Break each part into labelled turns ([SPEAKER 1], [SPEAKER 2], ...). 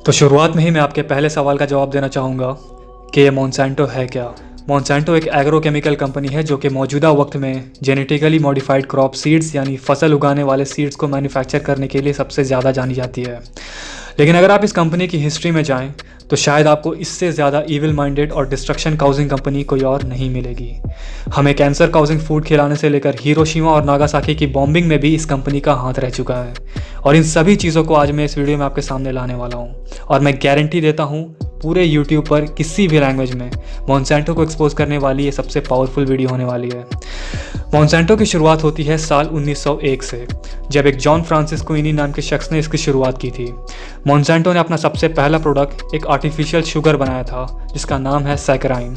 [SPEAKER 1] तो शुरुआत में ही मैं आपके पहले सवाल का जवाब देना चाहूँगा कि ये मोंसैंटो है क्या। मोंसैंटो एक एग्रोकेमिकल कंपनी है जो कि मौजूदा वक्त में जेनेटिकली मॉडिफाइड क्रॉप सीड्स यानी फसल उगाने वाले सीड्स को मैन्युफैक्चर करने के लिए सबसे ज़्यादा जानी जाती है। लेकिन अगर आप इस कंपनी की हिस्ट्री में जाएं तो शायद आपको इससे ज़्यादा ईविल माइंडेड और डिस्ट्रक्शन काउजिंग कंपनी कोई और नहीं मिलेगी। हमें कैंसर काउजिंग फूड खिलाने से लेकर हिरोशिमा और नागासाकी की बॉम्बिंग में भी इस कंपनी का हाथ रह चुका है। और इन सभी चीज़ों को आज मैं इस वीडियो में आपके सामने लाने वाला हूँ और मैं गारंटी देता हूँ पूरे YouTube पर किसी भी लैंग्वेज में मोंसैंटो को एक्सपोज करने वाली ये सबसे पावरफुल वीडियो होने वाली है। मोंसैंटो की शुरुआत होती है साल 1901 से, जब एक जॉन फ्रांसिस क्वीनी नाम के शख्स ने इसकी शुरुआत की थी। मोंसैंटो ने अपना सबसे पहला प्रोडक्ट एक आर्टिफिशियल शुगर बनाया था जिसका नाम है सैकराइन।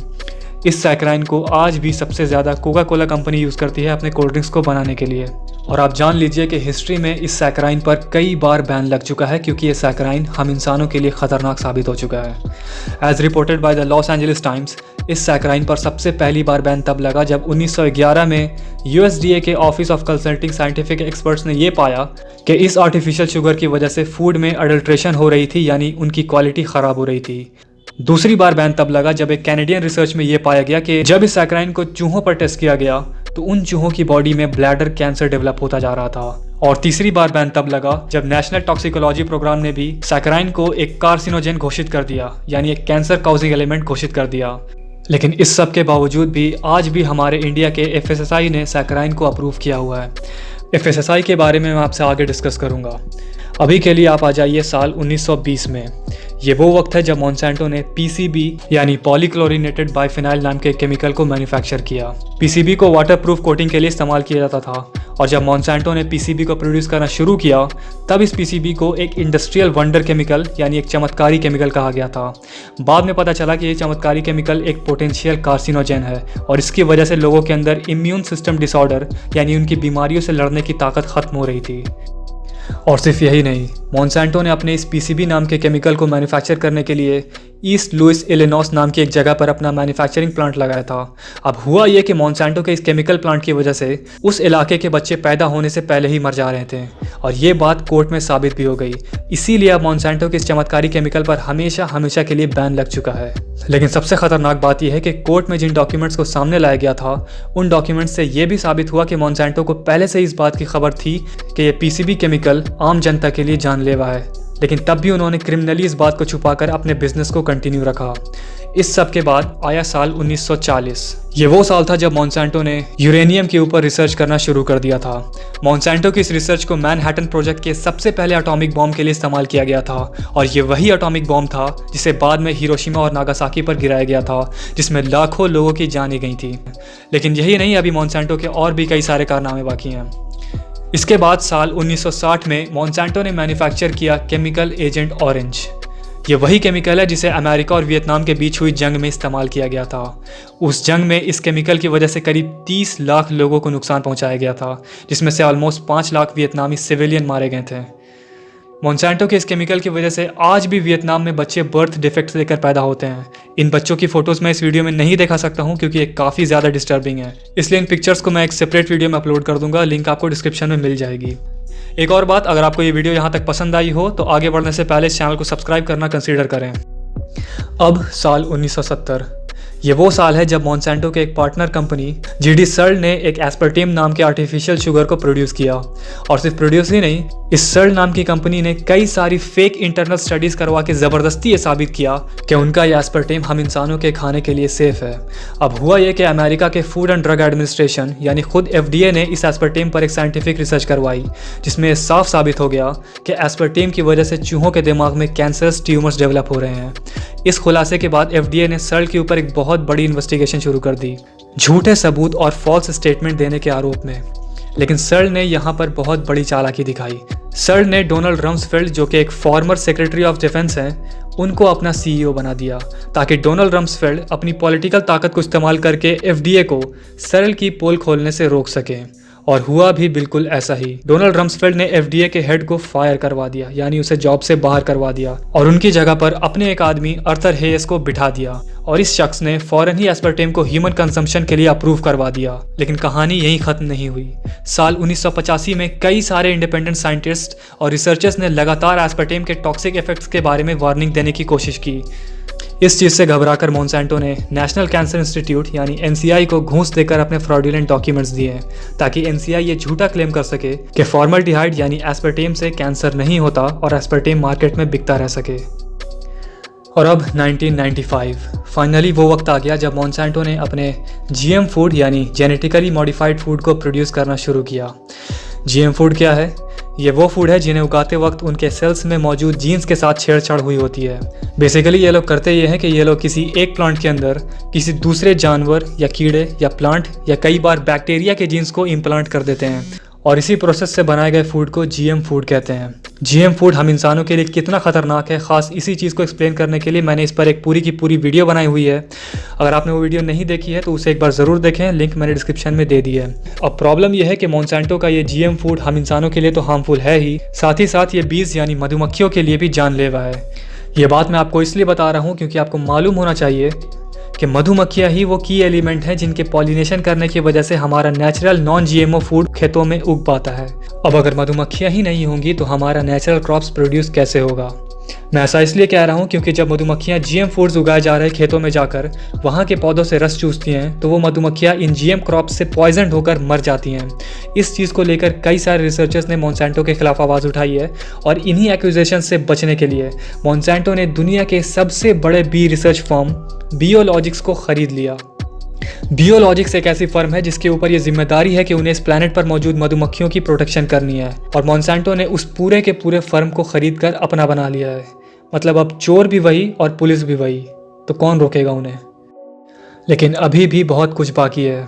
[SPEAKER 1] इस सैकराइन को आज भी सबसे ज़्यादा कोका कोला कंपनी यूज़ करती है अपने कोल्ड ड्रिंक्स को बनाने के लिए। और आप जान लीजिए कि हिस्ट्री में इस सैकराइन पर कई बार बैन लग चुका है क्योंकि ये सैकराइन हम इंसानों के लिए ख़तरनाक साबित हो चुका है। As reported by the Los Angeles Times, इस सैकराइन पर सबसे पहली बार बैन तब लगा जब 1911 में USDA के office of consulting scientific experts ने ये पाया कि इस आर्टिफिशियल शुगर की वजह से फूड में अडल्ट्रेशन हो रही थी, यानी उनकी क्वालिटी ख़राब हो रही थी। दूसरी बार बैन तब लगा जब एक कैनेडियन रिसर्च में ये पाया गया कि जब इस सैकराइन को चूहों पर टेस्ट किया गया तो उन चूहों की बॉडी में ब्लैडर कैंसर डेवलप होता जा रहा था। और तीसरी बार बैन तब लगा जब नेशनल टॉक्सिकोलॉजी प्रोग्राम ने भी सैकराइन को एक कार्सिनोजेन घोषित कर दिया, यानी एक कैंसर काउजिंग एलिमेंट घोषित कर दिया। लेकिन इस सब के बावजूद भी आज भी हमारे इंडिया के FSSAI ने सैकराइन को अप्रूव किया हुआ है। FSSAI के बारे में मैं आपसे आगे डिस्कस करूंगा। अभी के लिए आप आ जाइए साल 1920 में। ये वो वक्त है जब मोंसैंटो ने PCB यानी पॉलीक्लोरिनेटेड बाइफिनाइल नाम के केमिकल को मैन्युफैक्चर किया। PCB को वाटरप्रूफ कोटिंग के लिए इस्तेमाल किया जाता था और जब मोंसैंटो ने PCB को प्रोड्यूस करना शुरू किया तब इस PCB को एक इंडस्ट्रियल वंडर केमिकल यानी एक चमत्कारी केमिकल कहा गया था। बाद में पता चला कि ये चमत्कारी केमिकल एक पोटेंशियल कार्सिनोजेन है और इसकी वजह से लोगों के अंदर इम्यून सिस्टम डिसऑर्डर यानी उनकी बीमारियों से लड़ने की ताकत खत्म हो रही थी। और सिर्फ यही नहीं, मोंसैंटो ने अपने इस PCB नाम के केमिकल को मैन्युफैक्चर करने के लिए ईस्ट लुइस इलिनॉस नाम की एक जगह पर अपना मैन्युफैक्चरिंग प्लांट लगाया था। अब हुआ ये कि मोंसैंटो के इस केमिकल प्लांट की वजह से उस इलाके के बच्चे पैदा होने से पहले ही मर जा रहे थे और ये बात कोर्ट में साबित भी हो गई। इसीलिए अब मोंसैंटो के इस चमत्कारी केमिकल पर हमेशा हमेशा के लिए बैन लग चुका है। लेकिन सबसे खतरनाक बात यह है कि कोर्ट में जिन डॉक्यूमेंट्स को सामने लाया गया था उन डॉक्यूमेंट्स से यह भी साबित हुआ कि मोंसैंटो को पहले से इस बात की खबर थी कि यह PCB केमिकल आम जनता के लिए जानलेवा है, लेकिन तब भी उन्होंने क्रिमिनली इस बात को छुपाकर अपने बिजनेस को कंटिन्यू रखा। इस सब के बाद आया साल 1940। ये वो साल था जब मोंसैंटो ने यूरेनियम के ऊपर रिसर्च करना शुरू कर दिया था। मोंसैंटो की इस रिसर्च को मैनहट्टन प्रोजेक्ट के सबसे पहले एटॉमिक बॉम्ब के लिए इस्तेमाल किया गया था और ये वही एटॉमिक बॉम्ब था जिसे बाद में हिरोशिमा और नागासाकी पर गिराया गया था, जिसमें लाखों लोगों की जानें गई थी। लेकिन यही नहीं, अभी मोंसैंटो के और भी कई सारे कारनामे बाकी हैं। इसके बाद साल 1960 में मोंसैंटो ने मैन्युफैक्चर किया केमिकल एजेंट ऑरेंज। ये वही केमिकल है जिसे अमेरिका और वियतनाम के बीच हुई जंग में इस्तेमाल किया गया था। उस जंग में इस केमिकल की वजह से करीब 30 लाख लोगों को नुकसान पहुंचाया गया था, जिसमें से ऑलमोस्ट 5 लाख वियतनामी सिविलियन मारे गए थे। मोंसैंटो के इस केमिकल की वजह से आज भी वियतनाम में बच्चे बर्थ डिफेक्ट्स लेकर पैदा होते हैं। इन बच्चों की फोटोज़ मैं इस वीडियो में नहीं दिखा सकता हूं क्योंकि ये काफ़ी ज़्यादा डिस्टर्बिंग है, इसलिए इन पिक्चर्स को मैं एक सेपरेट वीडियो में अपलोड कर दूंगा। लिंक आपको डिस्क्रिप्शन में मिल जाएगी। एक और बात, अगर आपको ये वीडियो यहाँ तक पसंद आई हो तो आगे बढ़ने से पहले इस चैनल को सब्सक्राइब करना कंसीडर करें। अब साल 1970, ये वो साल है जब मोंसैंटो के एक पार्टनर कंपनी GD सर्ल ने एक एस्पर्टेम नाम के आर्टिफिशियल शुगर को प्रोड्यूस किया। और सिर्फ प्रोड्यूस ही नहीं, इस सर्ल नाम की कंपनी ने कई सारी फेक इंटरनल स्टडीज करवा के ज़बरदस्ती ये साबित किया कि उनका ये एस्पर्टेम हम इंसानों के खाने के लिए सेफ है। अब हुआ ये कि अमेरिका के फूड एंड ड्रग एडमिनिस्ट्रेशन यानी खुद FDA ने इस एस्पर्टेम पर एक साइंटिफिक रिसर्च करवाई जिसमें साफ साबित हो गया कि एस्पर्टेम की वजह से चूहों के दिमाग में कैंसरस ट्यूमर्स डेवलप हो रहे हैं। इस खुलासे के बाद FDA ने सर्ल के ऊपर एक बहुत बड़ी इन्वेस्टिगेशन शुरू कर दी, झूठे सबूत और फॉल्स स्टेटमेंट देने के आरोप में। लेकिन सर्ल ने यहाँ पर बहुत बड़ी चालाकी दिखाई। सर्ल ने डोनाल्ड रम्सफेल्ड, जो कि एक फॉर्मर सेक्रेटरी ऑफ डिफेंस हैं, उनको अपना CEO बना दिया ताकि डोनाल्ड रम्सफेल्ड अपनी पॉलिटिकल ताकत को इस्तेमाल करके FDA को सर्ल की पोल खोलने से रोक सके। और हुआ भी बिल्कुल ऐसा ही। डोनाल्ड रम्सफेल्ड ने एफडीए के हेड को फायर करवा दिया, यानी उसे जॉब से बाहर करवा दिया, और उनकी जगह पर अपने एक आदमी अर्थर हेयस को बिठा दिया, और इस शख्स ने फौरन ही एस्पर्टेम को ह्यूमन कंजम्पशन के लिए अप्रूव करवा दिया। लेकिन कहानी यहीं खत्म नहीं हुई। साल 1985 में कई सारे इंडिपेंडेंट साइंटिस्ट और रिसर्चर्स ने लगातार एस्पर्टेम के टॉक्सिक इफेक्ट्स के बारे में वार्निंग देने की कोशिश की। इस चीज़ से घबराकर मोंसेंटो ने नेशनल कैंसर इंस्टीट्यूट यानी एनसीआई को घूस देकर अपने फ्रॉडुलेंट डॉक्यूमेंट्स दिए, ताकि एनसीआई ये झूठा क्लेम कर सके कि फॉर्मल्डिहाइड यानी एस्पर्टेम से कैंसर नहीं होता और एस्पर्टेम मार्केट में बिकता रह सके। और अब 1995 फाइनली वो वक्त आ गया जब मोंसेंटो ने अपने जीएम फूड यानी जेनेटिकली मॉडिफाइड फूड को प्रोड्यूस करना शुरू किया। जीएम फूड क्या है? ये वो फूड है जिन्हें उगाते वक्त उनके सेल्स में मौजूद जीन्स के साथ छेड़छाड़ हुई होती है। बेसिकली ये लोग करते ये हैं कि ये लोग किसी एक प्लांट के अंदर किसी दूसरे जानवर या कीड़े या प्लांट या कई बार बैक्टीरिया के जीन्स को इम्प्लांट कर देते हैं, और इसी प्रोसेस से बनाए गए फूड को जीएम फूड कहते हैं। जीएम फूड हम इंसानों के लिए कितना खतरनाक है, खास इसी चीज़ को एक्सप्लेन करने के लिए मैंने इस पर एक पूरी की पूरी वीडियो बनाई हुई है। अगर आपने वो वीडियो नहीं देखी है तो उसे एक बार ज़रूर देखें, लिंक मैंने डिस्क्रिप्शन में दे दी है। अब प्रॉब्लम यह है कि मोंसेंटो का ये जीएम फूड हम इंसानों के लिए तो हार्मफुल है ही, साथ ही साथ ये बीज यानी मधुमक्खियों के लिए भी जानलेवा है। ये बात मैं आपको इसलिए बता रहा हूँ क्योंकि आपको मालूम होना चाहिए कि मधुमक्खियाँ ही वो की एलिमेंट हैं जिनके पॉलिनेशन करने की वजह से हमारा नेचुरल नॉन जीएमओ फूड खेतों में उग पाता है। अब अगर मधुमक्खियाँ ही नहीं होंगी तो हमारा नेचुरल क्रॉप्स प्रोड्यूस कैसे होगा? मैं ऐसा इसलिए कह रहा हूँ क्योंकि जब मधुमक्खियाँ जीएम फूड्स उगाए जा रहे खेतों में जाकर वहाँ के पौधों से रस चूसती हैं तो वो मधुमक्खियाँ इन जीएम क्रॉप्स से पॉइजन होकर मर जाती हैं। इस चीज़ को लेकर कई सारे रिसर्चर्स ने मोंसेंटो के खिलाफ आवाज़ उठाई है, और इन्हीं एक्यूजेशन से बचने के लिए मोंसेंटो ने दुनिया के सबसे बड़े बी रिसर्च फर्म बियोलॉजिक्स को खरीद लिया। बियोलॉजिक्स एक ऐसी फर्म है जिसके ऊपर ये जिम्मेदारी है कि उन्हें इस प्लैनेट पर मौजूद मधुमक्खियों की प्रोटेक्शन करनी है, और मोंसेंटो ने उस पूरे के पूरे फर्म को खरीद कर अपना बना लिया है। मतलब अब चोर भी वही और पुलिस भी वही, तो कौन रोकेगा उन्हें? लेकिन अभी भी बहुत कुछ बाकी है।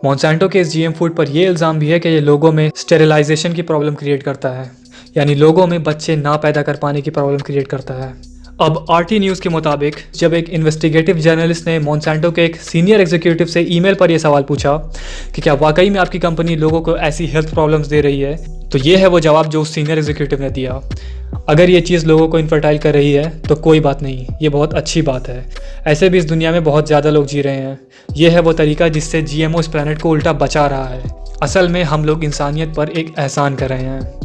[SPEAKER 1] मोंसेंटो के इस जीएम फूड पर यह इल्ज़ाम भी है कि ये लोगों में स्टेरिलाइजेशन की प्रॉब्लम क्रिएट करता है, यानी लोगों में बच्चे ना पैदा कर पाने की प्रॉब्लम क्रिएट करता है। अब आरटी न्यूज़ के मुताबिक जब एक इन्वेस्टिगेटिव जर्नलिस्ट ने मोंसेंटो के एक सीनियर एग्जीक्यूटिव से ईमेल पर यह सवाल पूछा कि क्या वाकई में आपकी कंपनी लोगों को ऐसी हेल्थ प्रॉब्लम्स दे रही है, तो ये है वो जवाब जो उस सीनियर एग्जीक्यूटिव ने दिया। अगर ये चीज़ लोगों को इनफर्टाइल कर रही है तो कोई बात नहीं, ये बहुत अच्छी बात है। ऐसे भी इस दुनिया में बहुत ज़्यादा लोग जी रहे हैं। ये है वो तरीका जिससे जीएमओ इस प्लैनेट को उल्टा बचा रहा है। असल में हम लोग इंसानियत पर एक एहसान कर रहे हैं।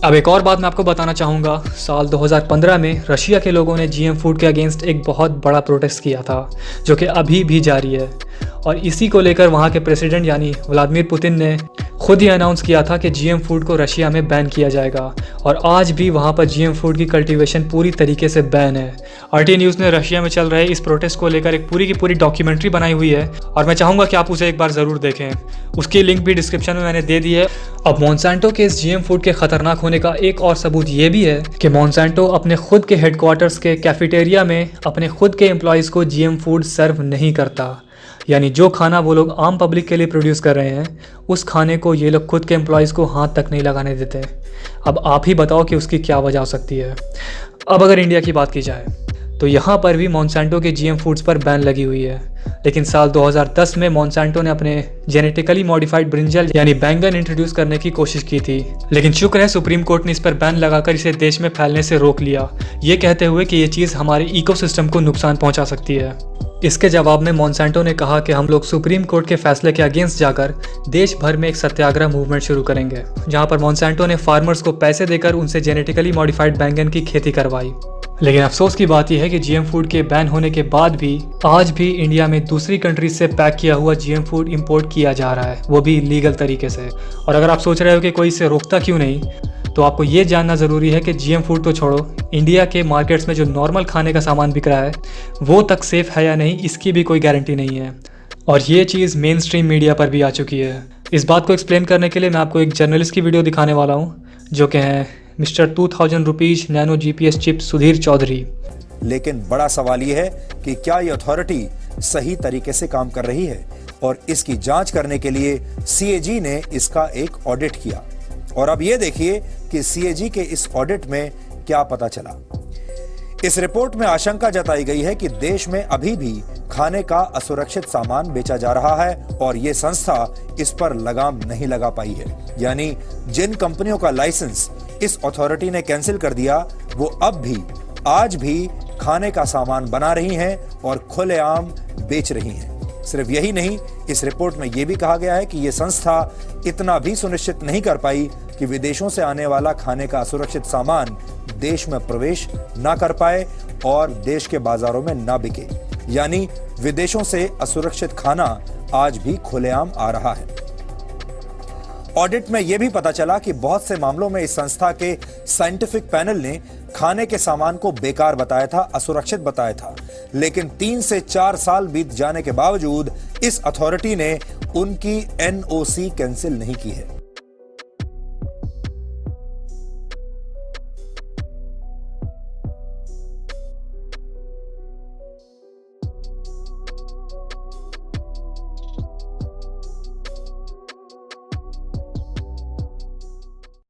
[SPEAKER 1] अब एक और बात मैं आपको बताना चाहूँगा। साल 2015 में रशिया के लोगों ने जीएम फूड के अगेंस्ट एक बहुत बड़ा प्रोटेस्ट किया था, जो कि अभी भी जारी है, और इसी को लेकर वहाँ के प्रेसिडेंट यानी व्लादिमीर पुतिन ने खुद ही अनाउंस किया था कि जीएम फूड को रशिया में बैन किया जाएगा, और आज भी वहाँ पर जीएम फूड की कल्टीवेशन पूरी तरीके से बैन है। आरटी न्यूज़ ने रशिया में चल रहे इस प्रोटेस्ट को लेकर एक पूरी की पूरी डॉक्यूमेंट्री बनाई हुई है, और मैं चाहूँगा कि आप उसे एक बार ज़रूर देखें। उसकी लिंक भी डिस्क्रिप्शन में मैंने दे दी है। अब मोंसेंटो के इस जीएम फूड के खतरनाक होने का एक और सबूत ये भी है कि मोंसेंटो अपने खुद के हेडक्वार्टर्स के कैफेटेरिया में अपने खुद के एम्प्लॉयज़ को जीएम फूड सर्व नहीं करता, यानी जो खाना वो लोग आम पब्लिक के लिए प्रोड्यूस कर रहे हैं उस खाने को ये लोग खुद के एम्प्लॉयज़ को हाथ तक नहीं लगाने देते। अब आप ही बताओ कि उसकी क्या वजह हो सकती है। अब अगर इंडिया की बात की जाए तो यहाँ पर भी मोंसेंटो के जीएम फूड्स पर बैन लगी हुई है, लेकिन साल 2010 में मोंसेंटो ने अपने जेनेटिकली मॉडिफाइड ब्रिंजल यानी बैंगन इंट्रोड्यूस करने की कोशिश की थी, लेकिन शुक्र है सुप्रीम कोर्ट ने इस पर बैन लगाकर इसे देश में फैलने से रोक लिया, ये कहते हुए कि ये चीज़ हमारे इकोसिस्टम को नुकसान पहुंचा सकती है। इसके जवाब में मोंसेंटो ने कहा कि हम लोग सुप्रीम कोर्ट के फैसले के अगेंस्ट जाकर देश भर में एक सत्याग्रह मूवमेंट शुरू करेंगे, जहां पर मोंसेंटो ने फार्मर्स को पैसे देकर उनसे जेनेटिकली मॉडिफाइड बैंगन की खेती करवाई। लेकिन अफसोस की बात यह है कि जीएम फूड के बैन होने के बाद भी आज भी इंडिया में दूसरी कंट्रीज से पैक किया हुआ जीएम फूड इंपोर्ट किया जा रहा है, वो भी लीगल तरीके से। और अगर आप सोच रहे हो कि कोई इसे रोकता क्यों नहीं, तो आपको ये जानना ज़रूरी है कि जीएम फूड तो छोड़ो, इंडिया के मार्केट्स में जो नॉर्मल खाने का सामान बिक रहा है वो तक सेफ़ है या नहीं इसकी भी कोई गारंटी नहीं है, और ये चीज़ मेन स्ट्रीम मीडिया पर भी आ चुकी है। इस बात को एक्सप्लेन करने के लिए मैं आपको एक जर्नलिस्ट की वीडियो दिखाने वाला हूँ, जो कि हैं mister 2000 rupees nano GPS chip Sudhir Chaudhary.
[SPEAKER 2] लेकिन बड़ा सवाल ये है कि क्या ये अथॉरिटी सही तरीके से काम कर रही है, और इसकी जांच करने के लिए सीएजी ने इसका एक ऑडिट किया। और अब ये देखिए कि सीएजी के इस ऑडिट में क्या पता चला। इस रिपोर्ट में आशंका जताई गई है कि देश में अभी भी खाने का असुरक्षित सामान बेचा जा रहा है और ये संस्था इस पर लगाम नहीं लगा पाई है। यानी जिन कंपनियों का लाइसेंस इस अथॉरिटी ने कैंसिल कर दिया, वो अब भी आज भी खाने का सामान बना रही हैं और खुलेआम बेच रही हैं। सिर्फ यही नहीं, इस रिपोर्ट में यह भी कहा गया है कि यह संस्था इतना भी सुनिश्चित नहीं कर पाई कि विदेशों से आने वाला खाने का असुरक्षित सामान देश में प्रवेश ना कर पाए और देश के बाजारों में ना बिके। यानी विदेशों से असुरक्षित खाना आज भी खुलेआम आ रहा है। ऑडिट में यह भी पता चला कि बहुत से मामलों में इस संस्था के साइंटिफिक पैनल ने खाने के सामान को बेकार बताया था, असुरक्षित बताया था, लेकिन 3 से 4 साल बीत जाने के बावजूद इस अथॉरिटी ने उनकी एनओसी कैंसिल नहीं की है।